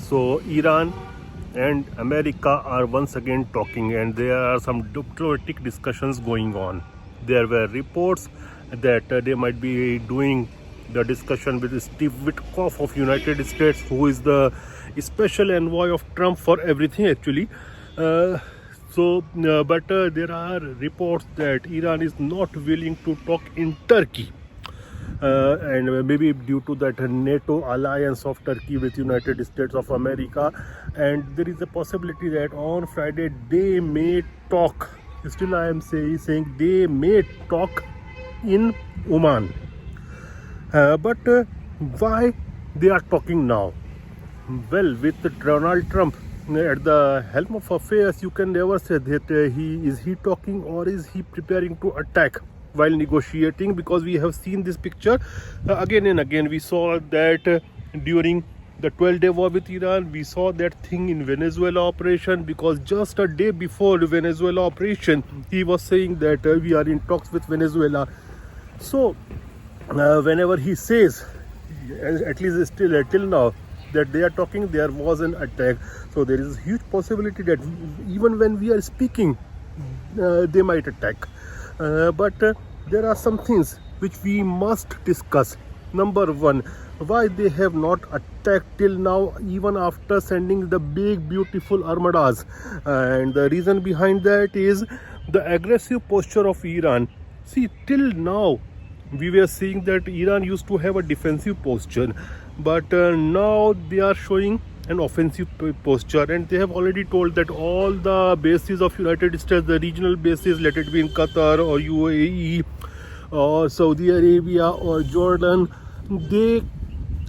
So Iran and America are once again talking, and there are some diplomatic discussions going on. There were reports that they might be doing the discussion with Steve Witkoff of United States, who is the special envoy of Trump for everything actually. But there are reports that Iran is not willing to talk in Turkey. And maybe due to that NATO alliance of Turkey with United States of America, and there is a possibility that on Friday they may talk. Still, I am saying they may talk in Oman. But why they are talking now? Well, with Donald Trump at the helm of affairs, you can never say that he talking or is he preparing to attack while negotiating, because we have seen this picture again and again. We saw that during the 12-day war with Iran. We saw that thing in Venezuela operation, because just a day before the Venezuela operation, he was saying that we are in talks with Venezuela. So whenever he says, at least still till now, that they are talking, there was an attack. So there is a huge possibility that even when we are speaking, they might attack. But there are some things which we must discuss. Number one, why they have not attacked till now, even after sending the big beautiful armadas. And the reason behind that is the aggressive posture of Iran. See, till now we were seeing that Iran used to have a defensive posture, but now they are showing an offensive posture, and they have already told that all the bases of United States, the regional bases, let it be in Qatar or UAE or Saudi Arabia or Jordan, they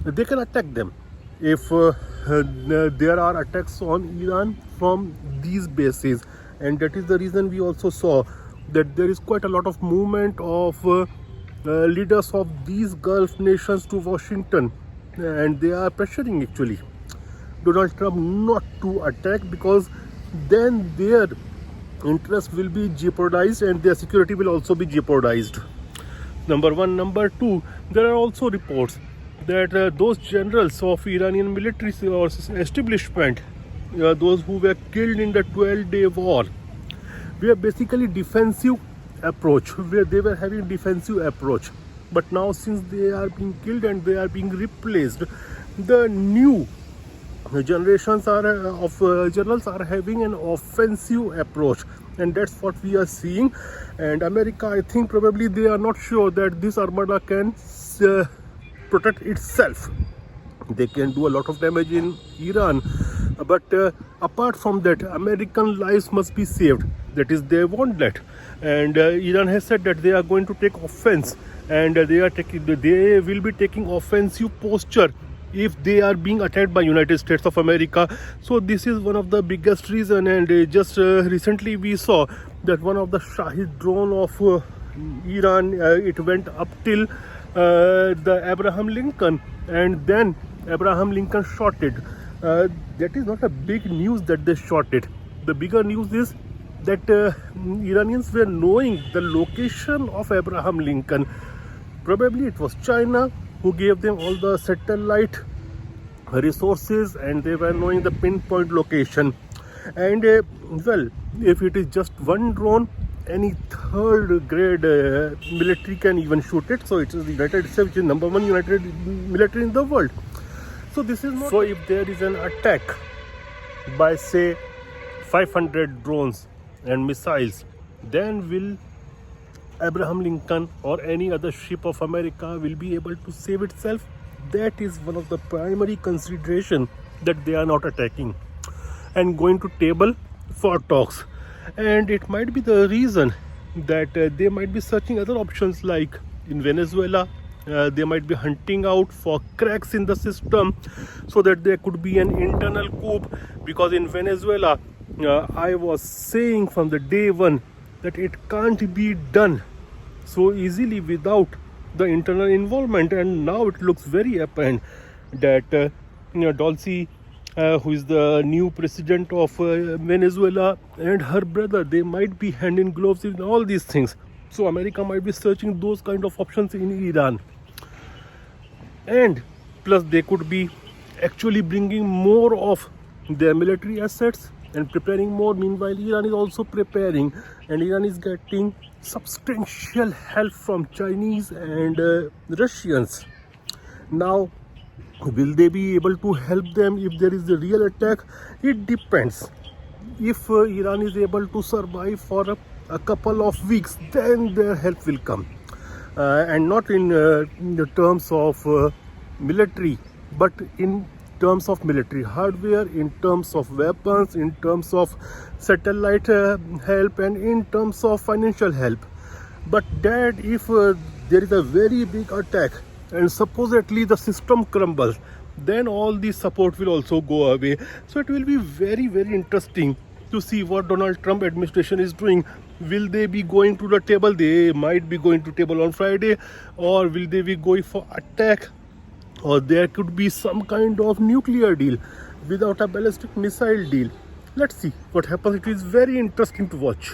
can attack them if there are attacks on Iran from these bases. And that is the reason we also saw that there is quite a lot of movement of leaders of these Gulf nations to Washington, and they are pressuring actually Donald Trump not to attack, because then their interest will be jeopardized and their security will also be jeopardized. Number one. Number two, there are also reports that those generals of Iranian military or establishment, those who were killed in the 12-day war, were basically defensive approach, where they were having defensive approach. But now, since they are being killed and they are being replaced, the new generations of generals are having an offensive approach, and that's what we are seeing. And America, I think probably they are not sure that this armada can protect itself. They can do a lot of damage in Iran, but apart from that, American lives must be saved. That is, they want that. And Iran has said that they are going to take offense, and they will be taking offensive posture if they are being attacked by United States of America. So this is one of the biggest reason. And just recently we saw that one of the Shahid drone of Iran, it went up till the Abraham Lincoln, and then Abraham Lincoln shot it. That is not a big news that they shot it. The bigger news is that Iranians were knowing the location of Abraham Lincoln. Probably it was China who gave them all the satellite resources, and they were knowing the pinpoint location. And well, if it is just one drone, any third grade military can even shoot it. So it is the United States, which is number one United military in the world. So this is not. So if there is an attack by say 500 drones and missiles, then will Abraham Lincoln or any other ship of America will be able to save itself? That is one of the primary consideration, that they are not attacking and going to table for talks. And it might be the reason that they might be searching other options, like in Venezuela. They might be hunting out for cracks in the system so that there could be an internal coup, because in Venezuela, I was saying from the day one that it can't be done so easily without the internal involvement. And now it looks very apparent that Dulce, who is the new president of Venezuela, and her brother, they might be hand in gloves in all these things. So America might be searching those kind of options in Iran. And plus they could be actually bringing more of their military assets and preparing more. Meanwhile, Iran is also preparing, and Iran is getting substantial help from Chinese and Russians. Now, will they be able to help them if there is a real attack? It depends. If Iran is able to survive for a couple of weeks, then their help will come. And not in the terms of military, but in terms of military hardware, in terms of weapons, in terms of satellite help, and in terms of financial help. But that if there is a very big attack and supposedly the system crumbles, then all the support will also go away. So it will be very, very interesting to see what Donald Trump administration is doing. Will they be going to the table? They might be going to table on Friday, or will they be going for attack? Or there could be some kind of nuclear deal without a ballistic missile deal. Let's see what happens. It is very interesting to watch.